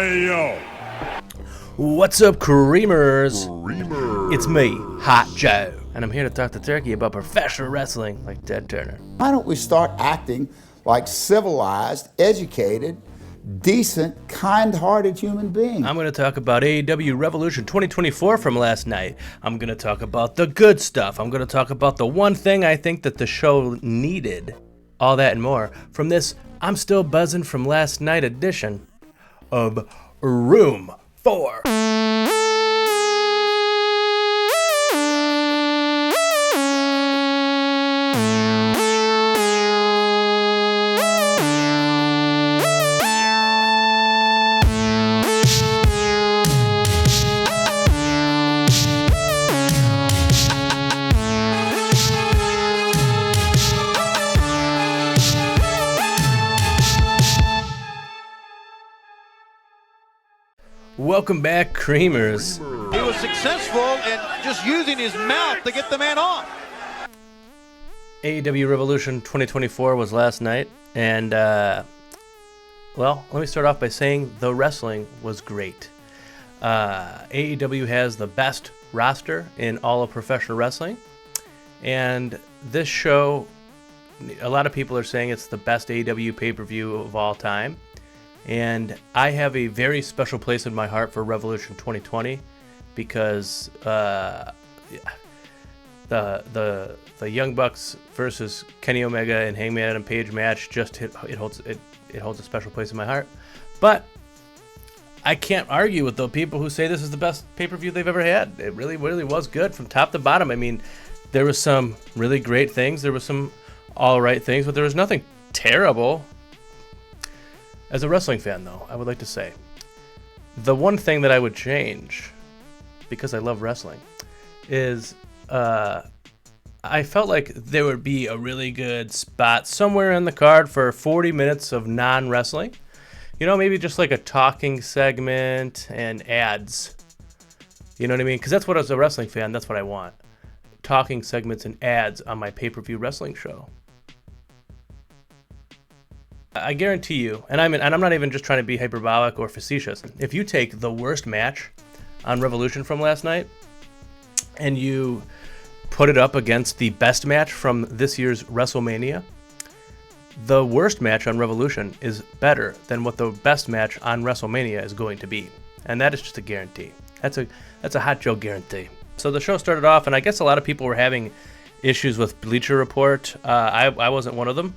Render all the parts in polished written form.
Hey, yo. What's up, Creamers? It's me, Hot Joe, and I'm here to talk to Turkey about professional wrestling like Ted Turner. Why don't we start acting like civilized, educated, decent, kind-hearted human beings? I'm going to talk about AEW Revolution 2024 from last night. I'm going to talk about the good stuff. I'm going to talk about the one thing I think that the show needed. All that and more from this I'm Still Buzzing from Last Night edition of Room 4. Welcome back, Creamers. He was successful in just using his mouth to get the man off. AEW Revolution 2024 was last night, and, well, let me start off by saying the wrestling was great. AEW has the best roster in all of professional wrestling, and this show, a lot of people are saying it's the best AEW pay-per-view of all time. And I have a very special place in my heart for Revolution 2020 because the Young Bucks versus Kenny Omega and Hangman Adam Page match just it holds a special place in my heart. But I can't argue with the people who say this is the best pay-per-view they've ever had. It really was good from top to bottom. I mean, there was some really great things, there was some all right things, but there was nothing terrible. As a wrestling fan, though, I would like to say, the one thing that I would change, because I love wrestling, is I felt like there would be a really good spot somewhere in the card for 40 minutes of non-wrestling. You know, maybe just like a talking segment and ads. You know what I mean? Because that's what, as a wrestling fan, that's what I want. Talking segments and ads on my pay-per-view wrestling show. I guarantee you, and I'm not even just trying to be hyperbolic or facetious, if you take the worst match on Revolution from last night and you put it up against the best match from this year's WrestleMania, the worst match on Revolution is better than what the best match on WrestleMania is going to be. And that is just a guarantee. That's a Hot Joe guarantee. So the show started off, and I guess a lot of people were having issues with Bleacher Report. I wasn't one of them.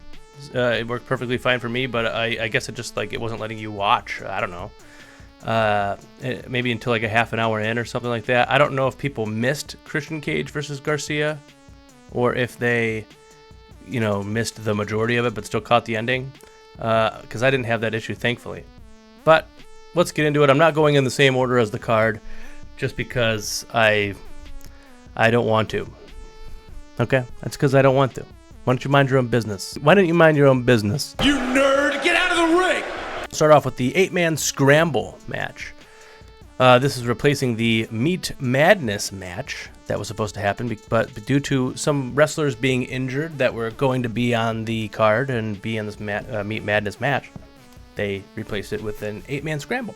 It worked perfectly fine for me, but I guess it just it wasn't letting you watch. I don't know. Maybe until like a half an hour in or something like that. I don't know if people missed Christian Cage versus Garcia, or if they, missed the majority of it but still caught the ending. Because I didn't have that issue, thankfully. But let's get into it. I'm not going in the same order as the card, just because I don't want to. Okay, that's because I don't want to. Why don't you mind your own business? Why don't you mind your own business? You nerd, get out of the ring! Start off with the 8-man scramble match. This is replacing the Meat Madness match that was supposed to happen, but due to some wrestlers being injured that were going to be on the card and be in this Meat Madness match, they replaced it with an 8-man scramble.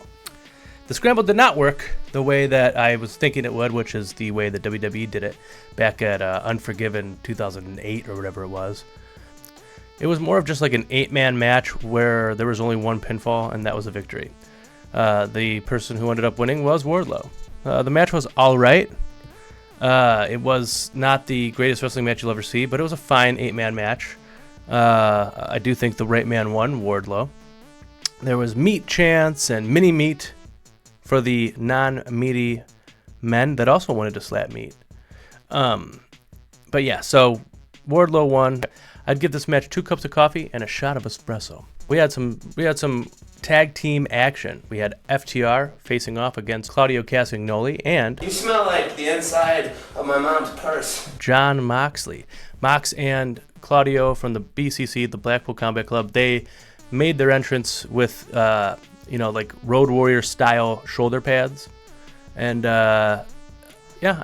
The scramble did not work the way that I was thinking it would, which is the way that WWE did it back at Unforgiven 2008 or whatever it was. It was more of just like an 8-man match where there was only one pinfall, and that was a victory. The person who ended up winning was Wardlow. The match was all right. It was not the greatest wrestling match you'll ever see, but it was a fine 8-man match. I do think the right man won, Wardlow. There was meat chants and mini meat for the non-meaty men that also wanted to slap meat. But yeah, so Wardlow won. I'd give this match 2 cups of coffee and a shot of espresso. We had some tag team action. We had FTR facing off against Claudio Castagnoli and... You smell like the inside of my mom's purse. Jon Moxley. Mox and Claudio from the BCC, the Blackpool Combat Club, they made their entrance with... like Road Warrior style shoulder pads. And, yeah,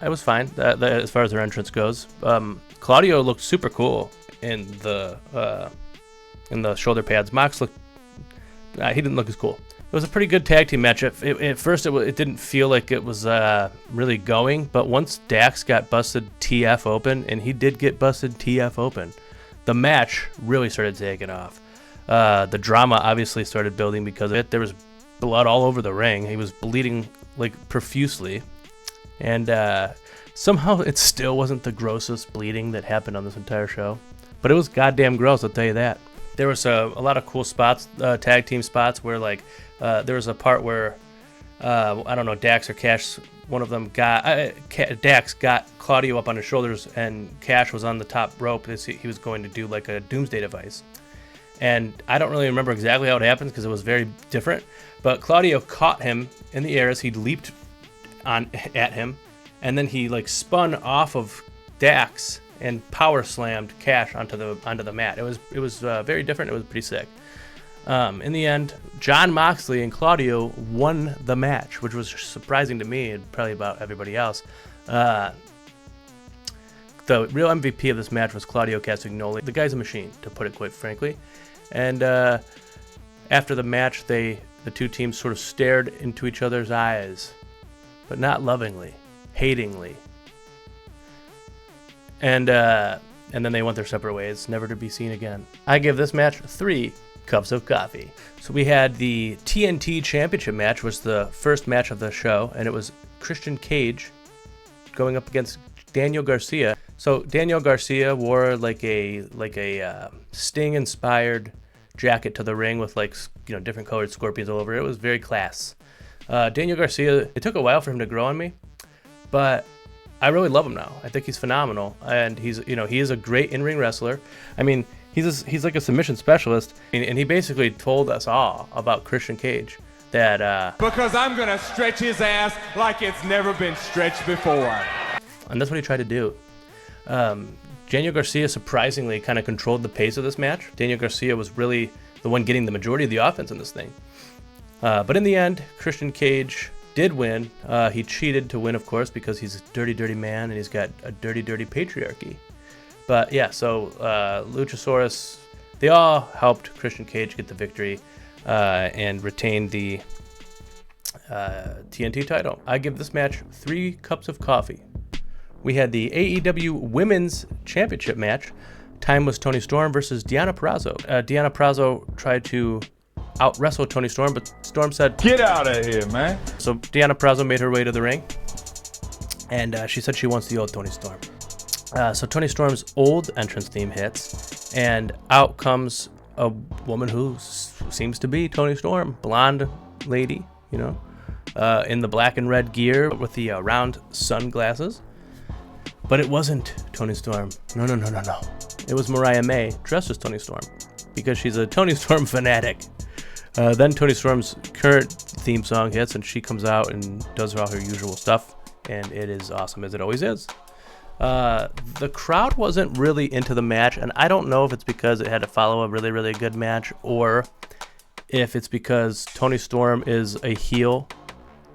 it was fine as far as their entrance goes. Claudio looked super cool in the shoulder pads. Mox looked, he didn't look as cool. It was a pretty good tag team match. At first, it didn't feel like it was really going, but once Dax got busted TF open, and he did get busted TF open, the match really started taking off. The drama obviously started building because of it. There was blood all over the ring. He was bleeding like profusely, and somehow it still wasn't the grossest bleeding that happened on this entire show. But it was goddamn gross, I'll tell you that. There was a lot of cool spots, tag team spots, where like there was a part where I don't know, Dax or Cash, one of them got Dax got Claudio up on his shoulders, and Cash was on the top rope. He was going to do like a doomsday device, and I don't really remember exactly how it happened because it was very different. But Claudio caught him in the air as he leaped at him, and then he like spun off of Dax and power slammed Cash onto the mat. It was very different. It was pretty sick. In the end, Jon Moxley and Claudio won the match, which was surprising to me and probably about everybody else. The real MVP of this match was Claudio Castagnoli. The guy's a machine, to put it quite frankly. And after the match, the two teams sort of stared into each other's eyes, but not lovingly, hatingly. And then they went their separate ways, never to be seen again. I give this match 3 cups of coffee. So we had the TNT Championship match, was the first match of the show, and it was Christian Cage going up against Daniel Garcia. So Daniel Garcia wore like a Sting-inspired jacket to the ring with different colored scorpions all over it. It was very class. Daniel Garcia, it took a while for him to grow on me, but I really love him now. I think he's phenomenal, and he is a great in-ring wrestler. I mean, he's like a submission specialist, and he basically told us all about Christian Cage that Because I'm gonna stretch his ass like it's never been stretched before. And that's what he tried to do. Daniel Garcia surprisingly kind of controlled the pace of this match. Daniel Garcia was really the one getting the majority of the offense in this thing. But in the end, Christian Cage did win. He cheated to win, of course, because he's a dirty, dirty man, and he's got a dirty, dirty patriarchy. But yeah, so Luchasaurus, they all helped Christian Cage get the victory and retain the TNT title. I give this match 3 cups of coffee. We had the AEW Women's Championship match. Time was Toni Storm versus Deonna Purrazzo. Deonna Purrazzo tried to out-wrestle Toni Storm, but Storm said, Get out of here, man. So Deonna Purrazzo made her way to the ring, and she said she wants the old Toni Storm. So Toni Storm's old entrance theme hits, and out comes a woman who seems to be Toni Storm, blonde lady, in the black and red gear with the round sunglasses. But it wasn't Toni Storm. No. It was Mariah May dressed as Toni Storm, because she's a Toni Storm fanatic. Then Toni Storm's current theme song hits, and she comes out and does all her usual stuff, and it is awesome, as it always is. The crowd wasn't really into the match, and I don't know if it's because it had to follow a really, really good match, or if it's because Toni Storm is a heel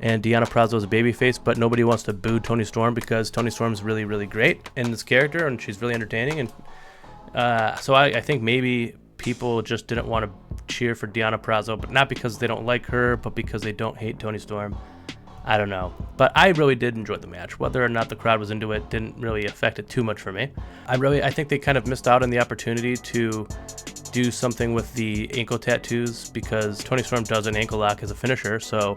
and Deonna Purrazzo is a babyface, but nobody wants to boo Toni Storm because Toni Storm's really, really great in this character, and she's really entertaining. And so I think maybe people just didn't want to cheer for Deonna Purrazzo, but not because they don't like her, but because they don't hate Toni Storm. I don't know. But I really did enjoy the match. Whether or not the crowd was into it didn't really affect it too much for me. I think they kind of missed out on the opportunity to do something with the ankle tattoos, because Toni Storm does an ankle lock as a finisher, so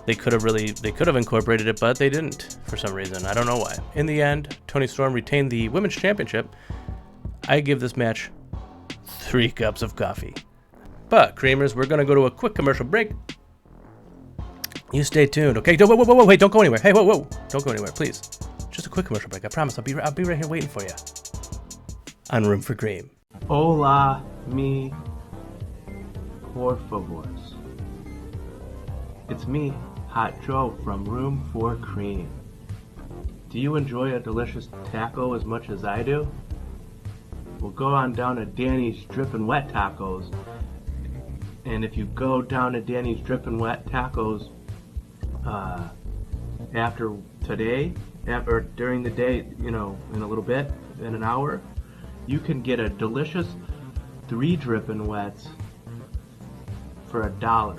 they could have incorporated it, but they didn't for some reason. I don't know why. In the end, Toni Storm retained the Women's Championship. I give this match 3 cups of coffee. But, Creamers, we're going to go to a quick commercial break. You stay tuned, okay? Whoa, wait, don't go anywhere. Hey, whoa, don't go anywhere, please. Just a quick commercial break, I promise. I'll be right here waiting for you. On Room for Cream. Hola, mi por favors. It's me, Hot Joe from Room for Cream. Do you enjoy a delicious taco as much as I do? Well, go on down to Danny's Drippin' Wet Tacos. And if you go down to Danny's Drippin' Wet Tacos after today, or during the day, in a little bit, in an hour, you can get a delicious 3 Drippin' Wets for $1.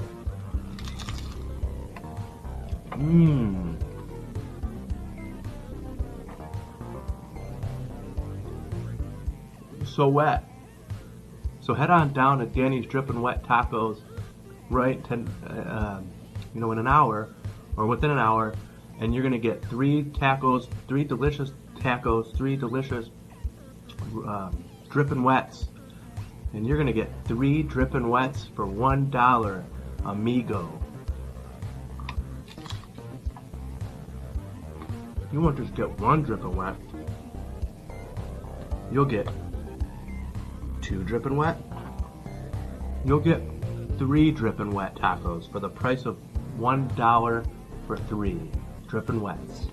So wet. So head on down to Danny's Drippin' Wet Tacos, right? In an hour, or within an hour, and you're gonna get three delicious tacos, three delicious Drippin' Wets, and you're gonna get 3 Drippin' Wets for $1, amigo. You won't just get one Drippin' Wet. You'll get 2 Drippin' Wet. You'll get 3 Drippin' Wet tacos for the price of $1 for 3 Drippin' Wets.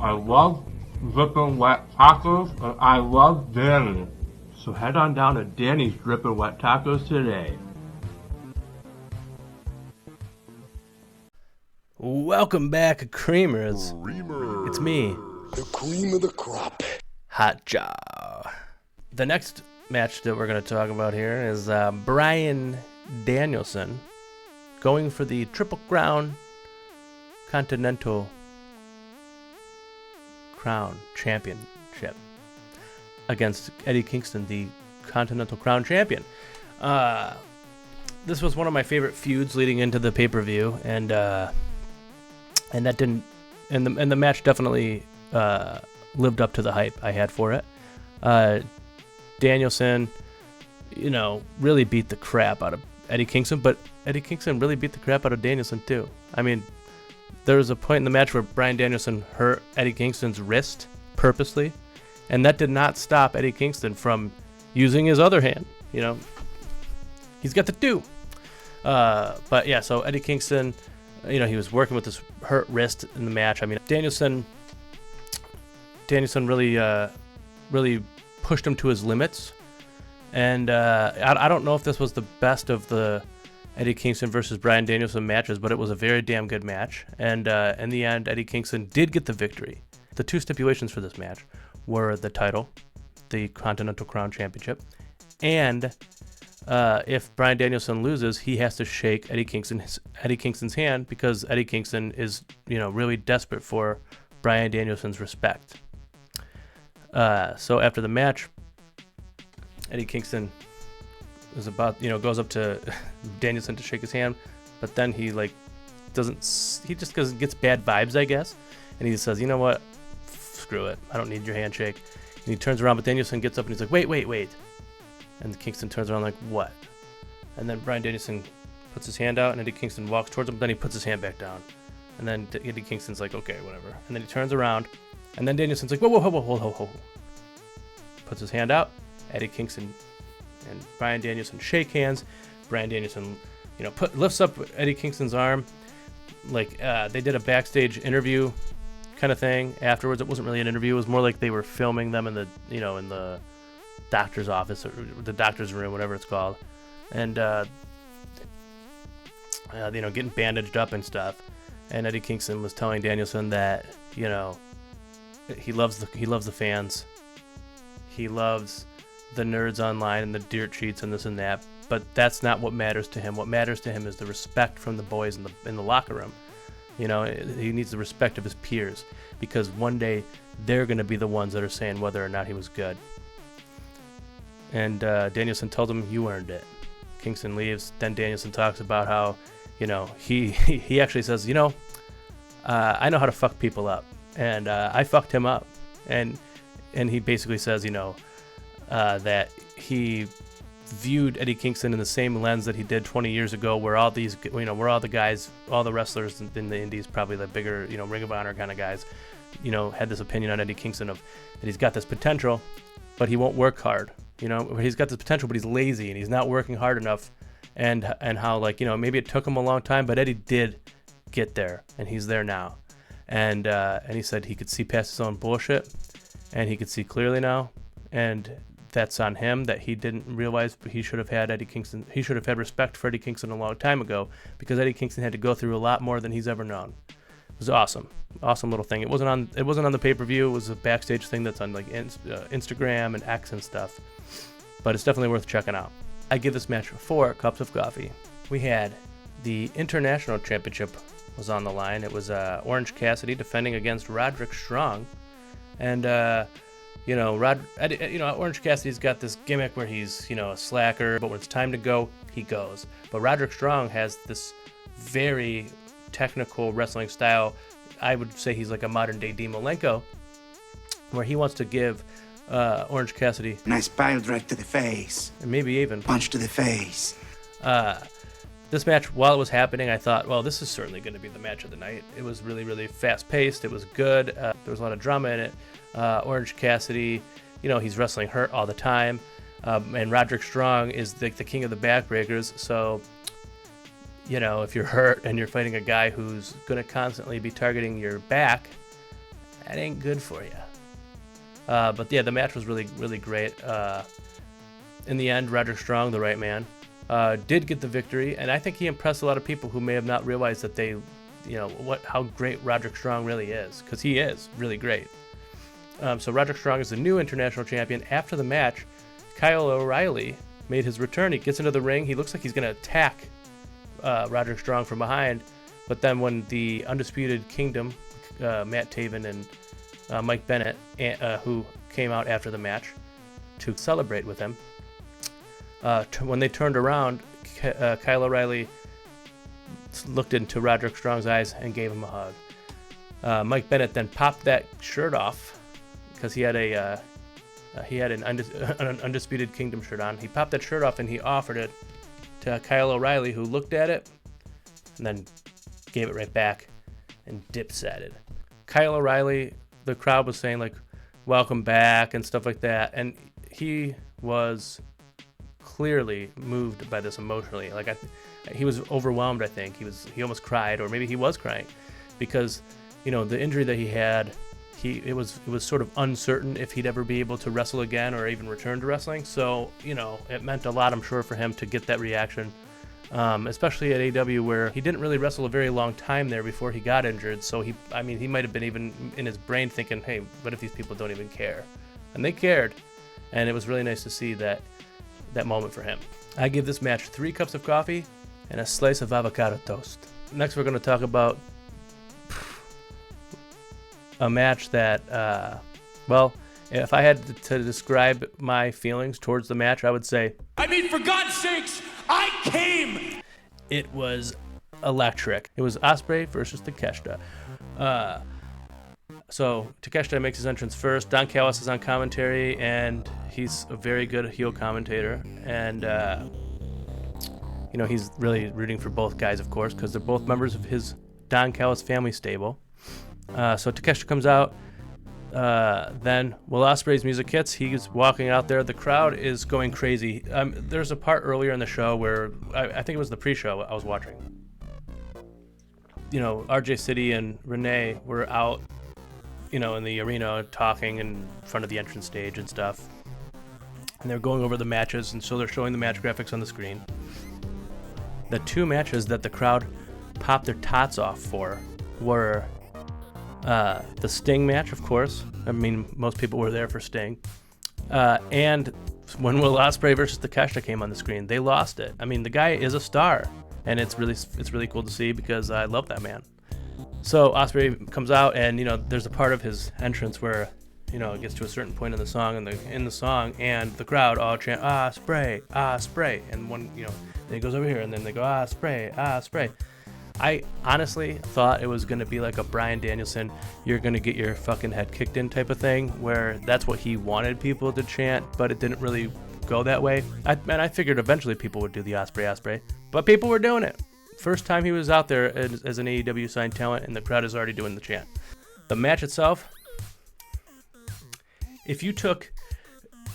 I love Drippin' Wet tacos, and I love Danny. So head on down to Danny's Drippin' Wet Tacos today. Welcome back, Creamers. It's me, the cream of the crop, Hot Jaw. The next match that we're going to talk about here is Bryan Danielson going for the Triple Crown Continental Crown Championship against Eddie Kingston, the Continental Crown Champion. This was one of my favorite feuds leading into the pay-per-view, and that didn't, and the match definitely lived up to the hype I had for it. Danielson, really beat the crap out of Eddie Kingston, but Eddie Kingston really beat the crap out of Danielson too. I mean, there was a point in the match where Bryan Danielson hurt Eddie Kingston's wrist purposely, and that did not stop Eddie Kingston from using his other hand. He's got the two. But yeah, so Eddie Kingston, he was working with his hurt wrist in the match. I mean, Danielson really pushed him to his limits, and I don't know if this was the best of the Eddie Kingston versus Bryan Danielson matches, but it was a very damn good match, and in the end, Eddie Kingston did get the victory. The two stipulations for this match were the title, the Continental Crown Championship, and if Bryan Danielson loses, he has to shake Eddie Kingston's hand, because Eddie Kingston is, really desperate for Bryan Danielson's respect. So after the match, Eddie Kingston is goes up to Danielson to shake his hand, but then he just gets bad vibes, I guess, and he says, you know what, screw it, I don't need your handshake. And he turns around, but Danielson gets up and he's like, wait. And Kingston turns around like, what? And then Bryan Danielson puts his hand out, and Eddie Kingston walks towards him, but then he puts his hand back down. And then Eddie Kingston's like, okay, whatever. And then he turns around, and then Danielson's like, whoa. Puts his hand out. Eddie Kingston and Bryan Danielson shake hands. Bryan Danielson, lifts up Eddie Kingston's arm. Like, they did a backstage interview kind of thing afterwards. It wasn't really an interview. It was more like they were filming them in the doctor's office, or the doctor's room, whatever it's called, and getting bandaged up and stuff. And Eddie Kingston was telling Danielson that he loves the fans, he loves the nerds online and the dirt sheets and this and that, but that's not what matters to him. What matters to him is the respect from the boys in the locker room. He needs the respect of his peers, because one day they're going to be the ones that are saying whether or not he was good. And Danielson tells him, you earned it. Kingston leaves. Then Danielson talks about how, he actually says, I know how to fuck people up, and I fucked him up. And he basically says, that he viewed Eddie Kingston in the same lens that he did 20 years ago, where all these, where all the guys, all the wrestlers in the indies, probably the bigger, Ring of Honor kind of guys, had this opinion on Eddie Kingston that he's got this potential, but he won't work hard. He's got this potential, but he's lazy and he's not working hard enough, and how, maybe it took him a long time, but Eddie did get there, and he's there now. And he said he could see past his own bullshit, and he could see clearly now, and that's on him, that he didn't realize he should have had respect for Eddie Kingston a long time ago, because Eddie Kingston had to go through a lot more than he's ever known. It was awesome little thing. It wasn't on the pay-per-view. It was a backstage thing that's on Instagram and X and stuff. but it's definitely worth checking out. I give this match 4 cups of coffee. We had the International Championship was on the line. It was Orange Cassidy defending against Roderick Strong, and Orange Cassidy's got this gimmick where he's a slacker, but when it's time to go, he goes. But Roderick Strong has this very technical wrestling style. I would say he's like a modern day Dean Malenko, where he wants to give Orange Cassidy nice pile drive to the face, and maybe even punch to the face. This match, while it was happening, I thought, well, this is certainly going to be the match of the night. It was really, really fast-paced. It was good. There was a lot of drama in it. Orange Cassidy, he's wrestling hurt all the time. And Roderick Strong is the king of the backbreakers. So, if you're hurt and you're fighting a guy who's going to constantly be targeting your back, that ain't good for you. But yeah, the match was really, really great. In the end, Roderick Strong, the right man, did get the victory, and I think he impressed a lot of people who may have not realized that how great Roderick Strong really is, because he is really great. So Roderick Strong is the new international champion. After the match, Kyle O'Reilly made his return. He gets into the ring. He looks like he's going to attack Roderick Strong from behind, but then when the Undisputed Kingdom, Matt Taven and Mike Bennett, who came out after the match to celebrate with him, when they turned around, Kyle O'Reilly looked into Roderick Strong's eyes and gave him a hug. Mike Bennett then popped that shirt off because he had an Undisputed Kingdom shirt on. He popped that shirt off and he offered it to Kyle O'Reilly, who looked at it and then gave it right back and dip-satted. Kyle O'Reilly, the crowd was saying like, "Welcome back" and stuff like that, and he was clearly moved by this emotionally. He was overwhelmed. I think he almost cried, or maybe he was crying, because the injury that he had, it was sort of uncertain if he'd ever be able to wrestle again or even return to wrestling. So it meant a lot, I'm sure, for him to get that reaction, especially at AEW, where he didn't really wrestle a very long time there before he got injured. So he might have been even in his brain thinking, hey, what if these people don't even care? And they cared, and it was really nice to see that moment for him. I give this match 3 cups of coffee and a slice of avocado toast. Next, we're going to talk about a match that, if I had to describe my feelings towards the match, I would say, for God's sakes, I came! It was electric. It was Ospreay versus Takeshita. So Takeshita makes his entrance first. Don Callis is on commentary, and he's a very good heel commentator. And, he's really rooting for both guys, of course, because they're both members of his Don Callis family stable. So Takeshita comes out. Then Will Ospreay's music hits. He's walking out there. The crowd is going crazy. There's a part earlier in the show where I think it was the pre-show I was watching. RJ City and Renee were out, in the arena talking in front of the entrance stage and stuff. And they're going over the matches, and so they're showing the match graphics on the screen. The 2 matches that the crowd popped their tots off for were the Sting match, of course. Most people were there for Sting. And when Will Ospreay versus Takeshita came on the screen, they lost it. The guy is a star, and it's really cool to see, because I love that man. So Ospreay comes out, and there's a part of his entrance where it gets to a certain point in the song, and the crowd all chant Ospreay, Ospreay, and one then he goes over here, and then they go Ospreay, Ospreay. I honestly thought it was going to be like a Bryan Danielson, you're going to get your fucking head kicked in type of thing, where that's what he wanted people to chant, but it didn't really go that way. I figured eventually people would do the Ospreay, but people were doing it. First time he was out there as an AEW signed talent, and the crowd is already doing the chant. The match itself, if you took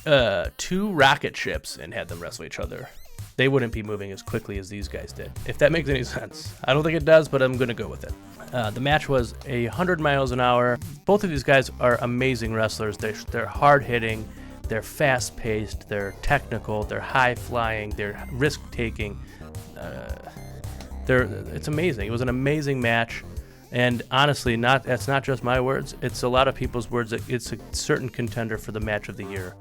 2 rocket ships and had them wrestle each other, they wouldn't be moving as quickly as these guys did, if that makes any sense. I don't think it does, but I'm going to go with it. The match was 100 miles an hour. Both of these guys are amazing wrestlers. They're hard-hitting, they're fast-paced, they're technical, they're high-flying, they're risk-taking. It's amazing. It was an amazing match, and honestly, that's not just my words. It's a lot of people's words. It's a certain contender for the match of the year.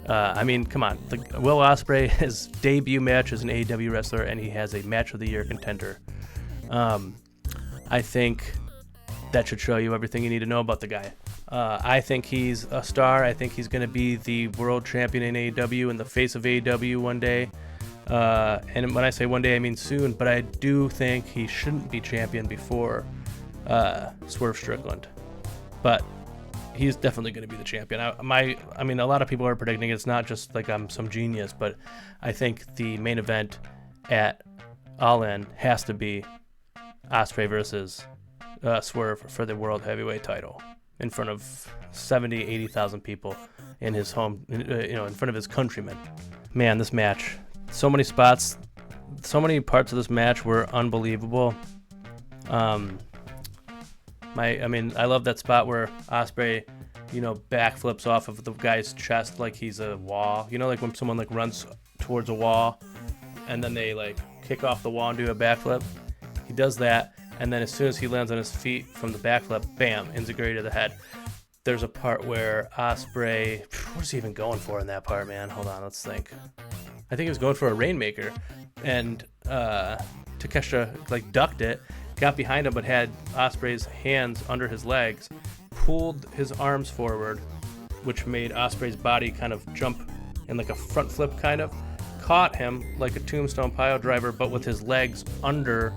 I mean, come on. Will Ospreay, his debut match as an AEW wrestler, and he has a Match of the Year contender. I think that should show you everything you need to know about the guy. I think he's a star. I think he's going to be the world champion in AEW and the face of AEW one day. And when I say one day, I mean soon. But I do think he shouldn't be champion before Swerve Strickland. But he's definitely going to be the champion. I mean, a lot of people are predicting it's not just like I'm some genius, but I think the main event at All In has to be Ospreay versus Swerve for the World Heavyweight title in front of 70, 80,000 people in his home, in front of his countrymen. Man, this match, so many spots, so many parts of this match were unbelievable. I love that spot where Ospreay, backflips off of the guy's chest like he's a wall. Like when someone like runs towards a wall and then they like kick off the wall and do a backflip. He does that, and then as soon as he lands on his feet from the backflip, bam, enziguri to the head. There's a part where Ospreay, what is he even going for in that part, man? Hold on, let's think. I think he was going for a Rainmaker, and Takeshita like ducked it, got behind him, but had Ospreay's hands under his legs, pulled his arms forward, which made Ospreay's body kind of jump in like a front flip kind of, caught him like a tombstone pile driver, but with his legs under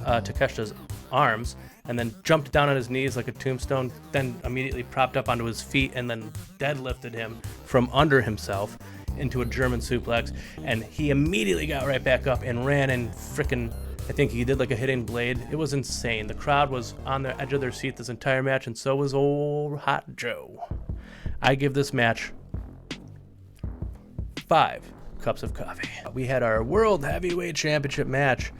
Takeshita's arms, and then jumped down on his knees like a tombstone, then immediately propped up onto his feet and then deadlifted him from under himself into a German suplex, and he immediately got right back up and ran and frickin', I think he did like a hidden blade. It was insane. The crowd was on the edge of their seat this entire match, and so was old Hot Joe. I give this match 5 cups of coffee. We had our World Heavyweight Championship match.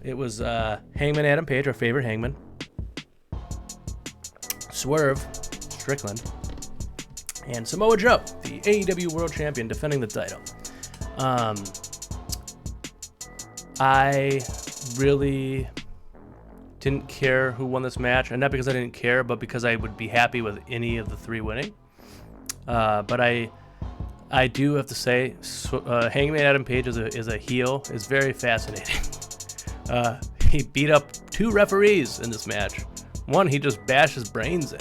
It was Hangman Adam Page, our favorite Hangman, Swerve Strickland, and Samoa Joe, the AEW World Champion, defending the title. I really didn't care who won this match, and not because I didn't care, but because I would be happy with any of the 3 winning. But I do have to say, Hangman Adam Page is a heel, is very fascinating. He beat up 2 referees in this match. One, he just bashed his brains in.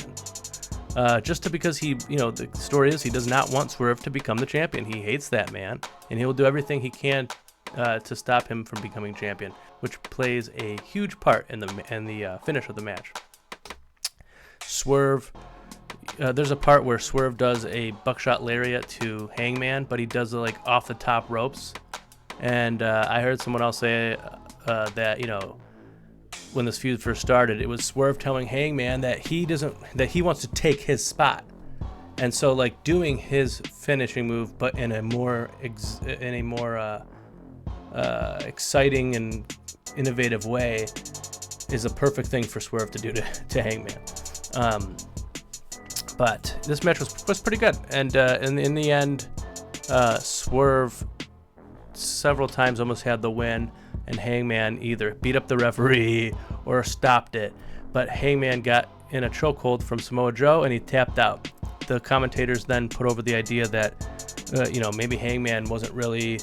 Because the story is he does not want Swerve to become the champion. He hates that man, and he will do everything he can to stop him from becoming champion, which plays a huge part in the finish of the match. Swerve, there's a part where Swerve does a buckshot lariat to Hangman, but he does it like off the top ropes. And I heard someone else say that when this feud first started, it was Swerve telling Hangman that he wants to take his spot, and so like doing his finishing move, but in a more exciting and innovative way, is a perfect thing for Swerve to do to Hangman. But this match was pretty good, and in the end, Swerve several times almost had the win, and Hangman either beat up the referee or stopped it. But Hangman got in a chokehold from Samoa Joe, and he tapped out. The commentators then put over the idea that, maybe Hangman wasn't really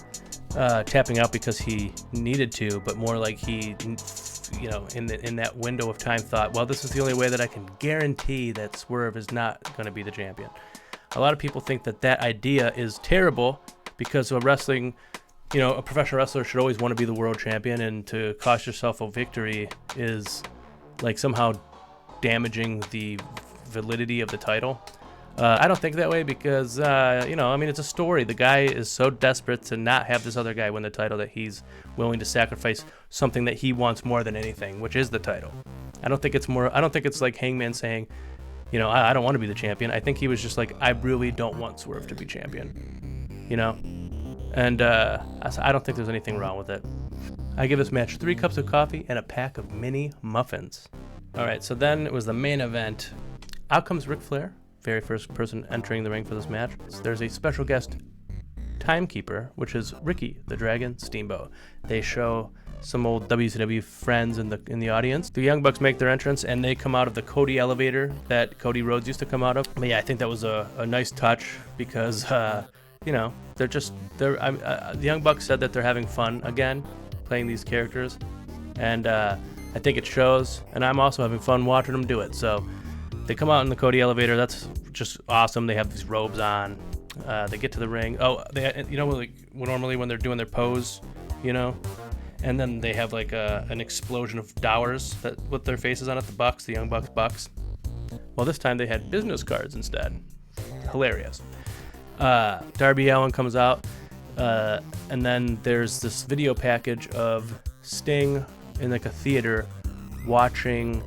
tapping out because he needed to, but more like he, in that window of time thought, well, this is the only way that I can guarantee that Swerve is not going to be the champion. A lot of people think that idea is terrible because a professional wrestler should always want to be the world champion, and to cost yourself a victory is like somehow damaging the validity of the title. I don't think that way because, it's a story. The guy is so desperate to not have this other guy win the title that he's willing to sacrifice something that he wants more than anything, which is the title. I don't think it's like Hangman saying, I don't want to be the champion. I think he was just like, I really don't want Swerve to be champion, And I don't think there's anything wrong with it. I give this match 3 cups of coffee and a pack of mini muffins. All right, so then it was the main event. Out comes Ric Flair, very first person entering the ring for this match. So there's a special guest timekeeper, which is Ricky the Dragon Steamboat. They show some old WCW friends in the audience. The Young Bucks make their entrance, and they come out of the Cody elevator that Cody Rhodes used to come out of. But yeah, I think that was a nice touch because the Young Bucks said that they're having fun again playing these characters, and I think it shows, and I'm also having fun watching them do it. So they come out in the Cody elevator. That's just awesome. They have these robes on. They get to the ring. Oh, normally when they're doing their pose, and then they have like an explosion of dollars that with their faces on it, the Young Bucks. Well, this time they had business cards instead. Hilarious. Darby Allin comes out, and then there's this video package of Sting in like a theater watching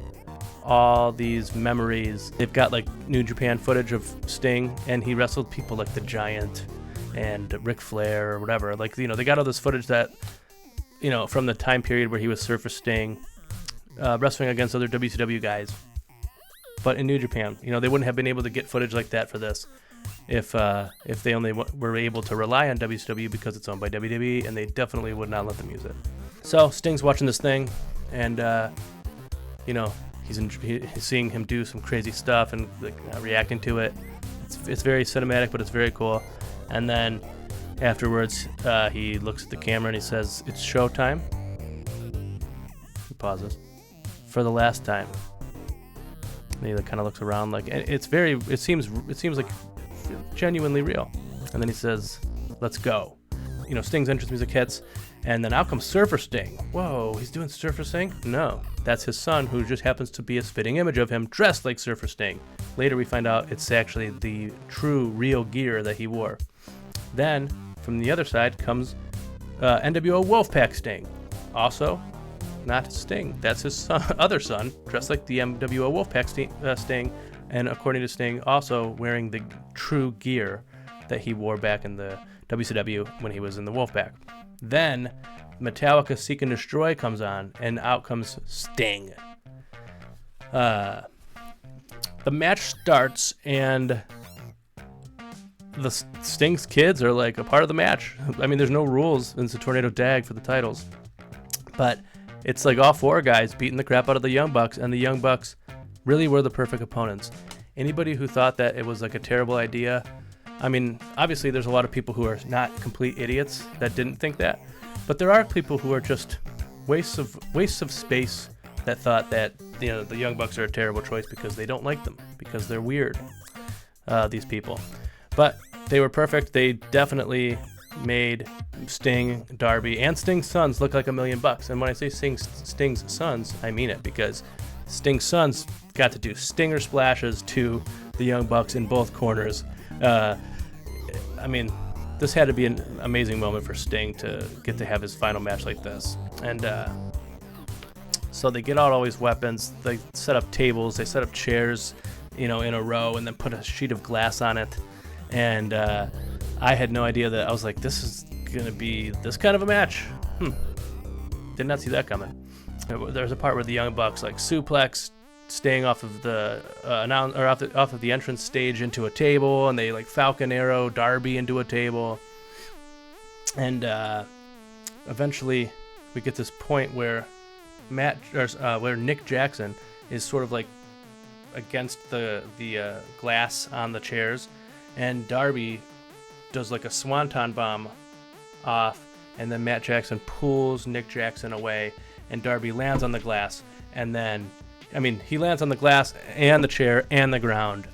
all these memories. They've got like New Japan footage of Sting, and he wrestled people like the Giant and Ric Flair or whatever. Like, they got all this footage that, from the time period where he was Surfer Sting, wrestling against other WCW guys. But in New Japan, they wouldn't have been able to get footage like that for this if they only were able to rely on WCW because it's owned by WWE, and they definitely would not let them use it. So Sting's watching this thing, and he's seeing him do some crazy stuff and reacting to it. It's very cinematic, but it's very cool. And then afterwards, he looks at the camera and he says, "It's showtime." He pauses. "For the last time." And he kind of looks around like, it seems like genuinely real. And then he says, "Let's go." Sting's entrance music hits, and then out comes Surfer Sting. Whoa, he's doing Surfer Sting? No, that's his son, who just happens to be a spitting image of him dressed like Surfer Sting. Later we find out it's actually the true, real gear that he wore. Then, from the other side comes NWO Wolfpack Sting. Also, not Sting. That's his other son, dressed like the NWO Wolfpack Sting, and according to Sting, also wearing the true gear that he wore back in the WCW when he was in the Wolfpack. Then, Metallica Seek and Destroy comes on, and out comes Sting. The match starts, and the Sting's kids are like a part of the match. I mean, there's no rules. It's a tornado tag for the titles. But it's like all four guys beating the crap out of the Young Bucks, and the Young Bucks really were the perfect opponents. Anybody who thought that it was like a terrible idea, I mean, obviously there's a lot of people who are not complete idiots that didn't think that, but there are people who are just wastes of space that thought that the Young Bucks are a terrible choice because they don't like them, because they're weird, these people. But they were perfect. They definitely made Sting, Darby, and Sting's sons look like $1 million. And when I say Sting's sons, I mean it, because Sting's sons got to do stinger splashes to the Young Bucks in both corners. I mean, this had to be an amazing moment for Sting to get to have his final match like this. And so they get out all these weapons. They set up tables. They set up chairs, in a row, and then put a sheet of glass on it. And I had no idea that. I was like, this is going to be this kind of a match. Did not see that coming. There's a part where the Young Bucks suplex Sting off of the off of the entrance stage into a table, and they Falcon Arrow Darby into a table. And eventually we get this point where where Nick Jackson is sort of against the glass on the chairs, and Darby does a swanton bomb off, and then Matt Jackson pulls Nick Jackson away, and Darby lands on the glass, and then he lands on the glass and the chair and the ground.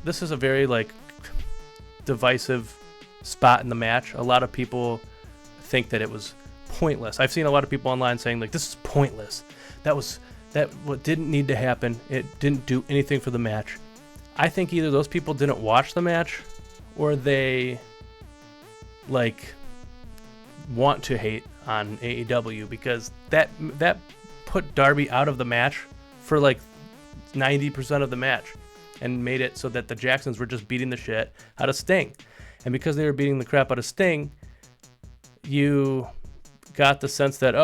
This is a very divisive spot in the match. A lot of people think that it was pointless. I've seen a lot of people online saying this is pointless. What didn't need to happen. It didn't do anything for the match. I think either those people didn't watch the match, or they want to hate on AEW, because that put Darby out of the match for 90% of the match, and made it so that the Jacksons were just beating the shit out of Sting. And because they were beating the crap out of Sting, you got the sense that,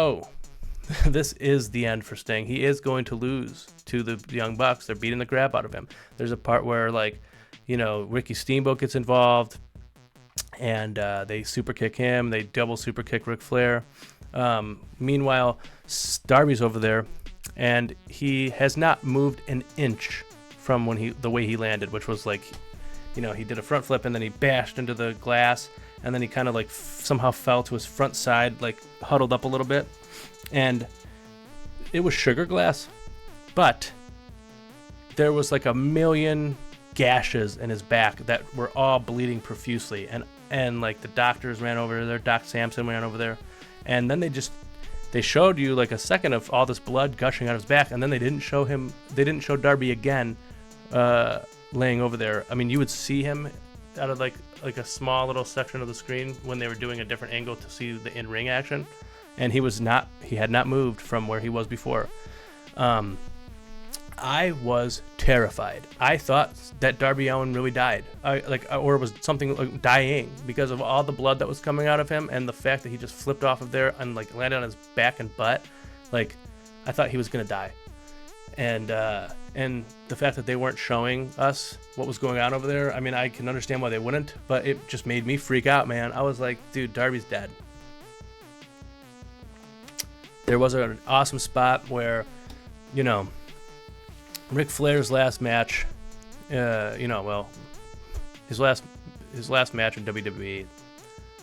this is the end for Sting. He is going to lose to the Young Bucks. They're beating the crap out of him. There's a part where Ricky Steamboat gets involved, and they super kick him. They double super kick Ric Flair. Meanwhile, Darby's over there, and he has not moved an inch from the way he landed, which was he did a front flip and then he bashed into the glass, and then he kind of like somehow fell to his front side, like huddled up a little bit, and it was sugar glass, but there was like a million gashes in his back that were all bleeding profusely, and like the doctors ran over there, Doc Sampson ran over there, and then they showed you like a second of all this blood gushing out of his back, and then they didn't show Darby again laying over there. I mean, you would see him out of like a small little section of the screen when they were doing a different angle to see the in-ring action, and he had not moved from where he was before. I was terrified. I thought that Darby Allin really died, or was something like dying, because of all the blood that was coming out of him and the fact that he just flipped off of there and like landed on his back and butt. Like, I thought he was gonna die, and the fact that they weren't showing us what was going on over there. I mean, I can understand why they wouldn't, but it just made me freak out, man. I was like, dude, Darby's dead. There was an awesome spot where, Ric Flair's last match, his last match in WWE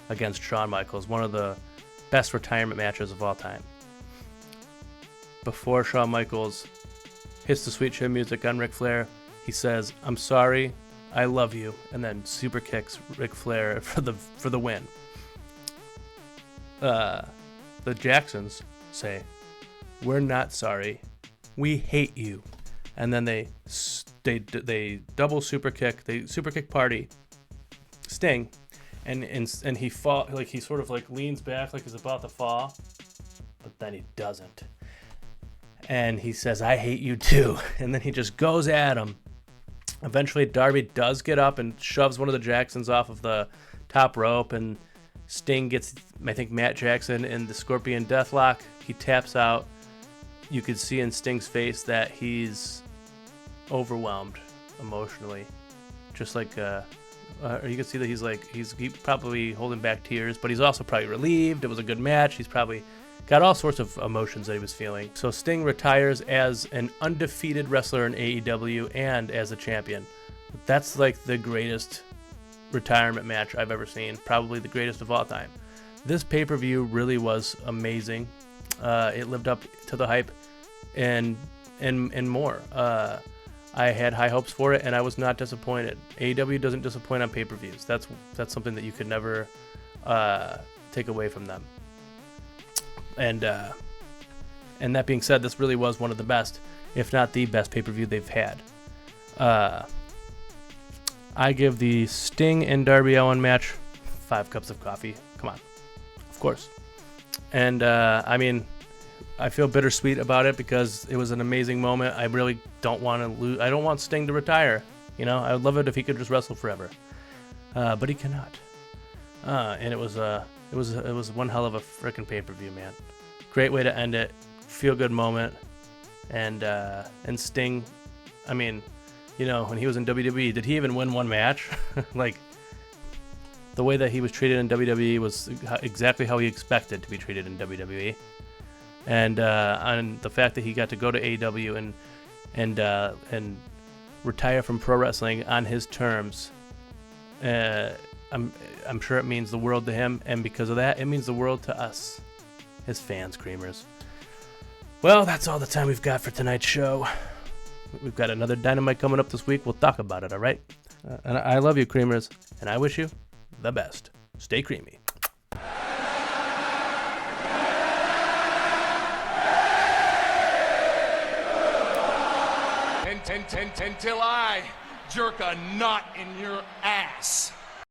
against Shawn Michaels, one of the best retirement matches of all time. Before Shawn Michaels hits the sweet chin music on Ric Flair, he says, "I'm sorry, I love you," and then super kicks Ric Flair for the win. The Jacksons say, "We're not sorry, we hate you." And then they double super kick party Sting, and he fall, like he sort of like leans back like he's about to fall, but then he doesn't, and he says, "I hate you too," and then he just goes at him. Eventually Darby does get up and shoves one of the Jacksons off of the top rope, and Sting gets, I think, Matt Jackson in the Scorpion Deathlock. He taps out. You could see in Sting's face that he's overwhelmed emotionally, just like you can see that he's probably holding back tears, but he's also probably relieved. It was a good match. He's probably got all sorts of emotions that he was feeling. So Sting retires as an undefeated wrestler in AEW and as a champion. That's like the greatest retirement match I've ever seen, probably the greatest of all time. This pay-per-view really was amazing. It lived up to the hype and more. I had high hopes for it, and I was not disappointed. AEW doesn't disappoint on pay-per-views. That's something that you could never take away from them. And that being said, this really was one of the best, if not the best pay-per-view they've had. I give the Sting and Darby Allin match 5 cups of coffee. Come on, of course. And I mean, I feel bittersweet about it because it was an amazing moment. I really don't want to lose. I don't want Sting to retire. I would love it if he could just wrestle forever, but he cannot. And it was one hell of a freaking pay-per-view, man. Great way to end it. Feel good moment. And Sting, I mean, when he was in WWE, did he even win one match? Like, the way that he was treated in WWE was exactly how he expected to be treated in WWE. And the fact that he got to go to AEW and retire from pro wrestling on his terms, I'm sure it means the world to him, and because of that, it means the world to us, his fans, Creamers. Well, that's all the time we've got for tonight's show. We've got another Dynamite coming up this week. We'll talk about it, all right? And I love you, Creamers, and I wish you the best. Stay creamy. Until I jerk a knot in your ass.